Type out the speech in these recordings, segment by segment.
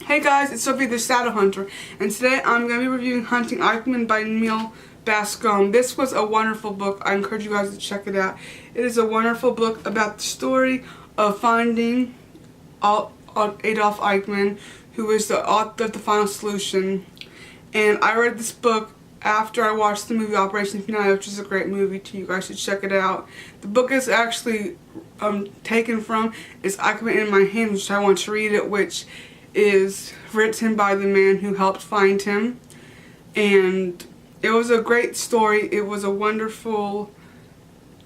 Hey guys, it's Sophie the Shadow Hunter, and today I'm going to be reviewing Hunting Eichmann by Neal Bascomb. This was a wonderful book. I encourage you guys to check it out. It is a wonderful book about the story of finding Adolf Eichmann, who is the author of The Final Solution. And I read this book after I watched the movie Operation Finale, which is a great movie too. You guys should check it out. The book is actually taken from Is Eichmann in My Hands, which I want to read it, which is written by the man who helped find him. And it was a great story. It was a wonderful,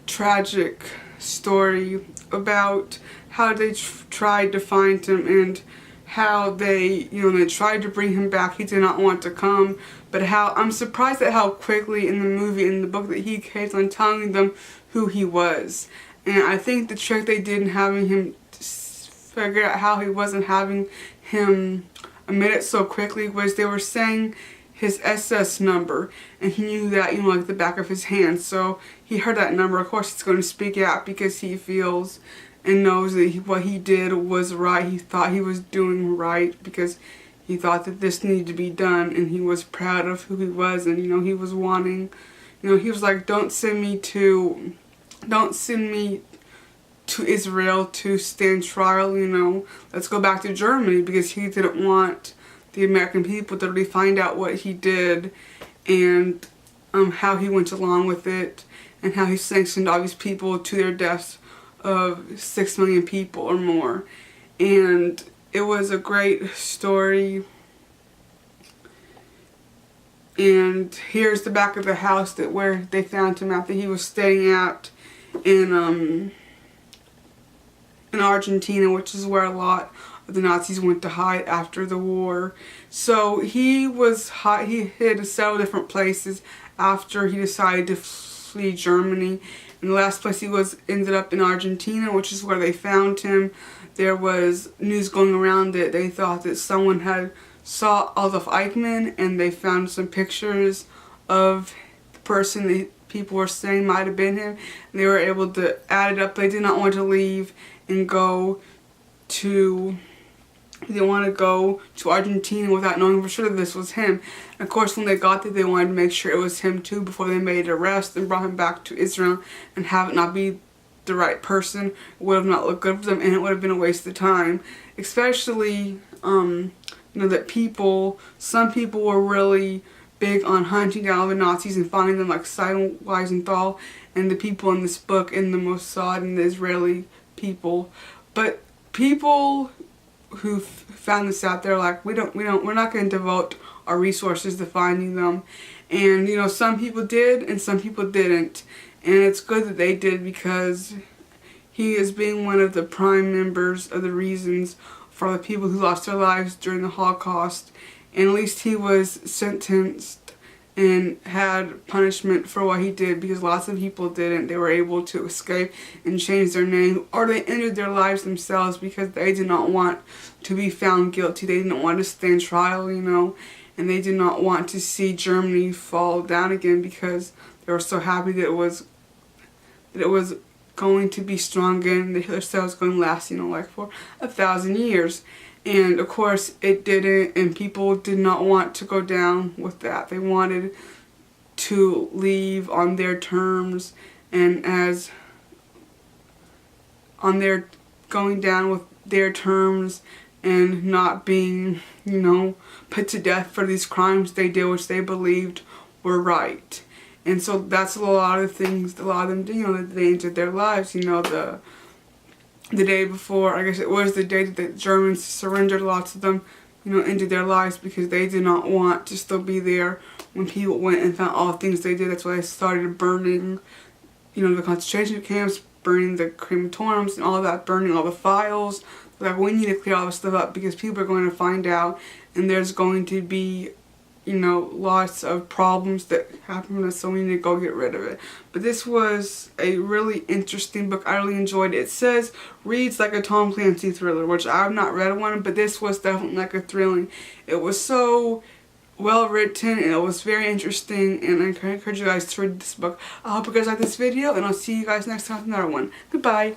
tragic story about how they tried to find him and how they tried to bring him back. He did not want to come, but how I'm surprised at how quickly in the movie, in the book, that he kept on telling them who he was. And I think the trick they did in having him figure out how he wasn't having him admit it so quickly was they were saying his SS number, and he knew that, like the back of his hand. So he heard that number. Of course, he's going to speak out because he feels and knows that what he did was right. He thought he was doing right because he thought that this needed to be done, and he was proud of who he was, and he was wanting, he was like, don't send me to Israel to stand trial, let's go back to Germany, because he didn't want the American people to really find out what he did and how he went along with it, and how he sanctioned all these people to their deaths of 6 million people or more. And it was a great story. And here's the back of the house where they found him after he was staying at in Argentina, which is where a lot of the Nazis went to hide after the war. So he hid several different places after he decided to flee Germany. And the last place he ended up in Argentina, which is where they found him. There was news going around that they thought that someone had saw Adolf Eichmann, and they found some pictures of the person that people were saying might have been him. And they were able to add it up. They did not want to leave and go to Argentina without knowing for sure that this was him. And of course, when they got there, they wanted to make sure it was him too before they made an arrest and brought him back to Israel, and have it not be the right person. It would have not looked good for them, and it would have been a waste of time. Especially, that some people were really big on hunting down all the Nazis and finding them, like Simon Wiesenthal and the people in this book, and the Mossad and the Israeli people. But people who found this out, they're like, we're not going to devote our resources to finding them. And some people did and some people didn't, and it's good that they did, because he is being one of the prime members of the reasons for the people who lost their lives during the Holocaust. And at least he was sentenced and had punishment for what he did, because lots of people didn't. They were able to escape and change their name, or they ended their lives themselves because they did not want to be found guilty. They didn't want to stand trial, and they did not want to see Germany fall down again, because they were so happy that it was going to be strong again. The Hitler State was going to last, like for 1,000 years. And of course it didn't, and people did not want to go down with that. They wanted to leave on their terms, and going down with their terms, and not being, put to death for these crimes they did, which they believed were right. And so that's a lot of things, a lot of them did, that they ended their lives. The day before, I guess it was the day that the Germans surrendered, lots of them, ended their lives because they did not want to still be there when people went and found all the things they did. That's why they started burning, the concentration camps, burning the crematoriums and all of that, burning all the files. Like, we need to clear all this stuff up, because people are going to find out, and there's going to be lots of problems that happen from this, so we need to go get rid of it. But this was a really interesting book. I really enjoyed it. It reads like a Tom Clancy thriller, which I've not read one, but this was definitely like a thrilling. It was so well written, and it was very interesting, and I encourage you guys to read this book. I hope you guys like this video, and I'll see you guys next time with another one. Goodbye.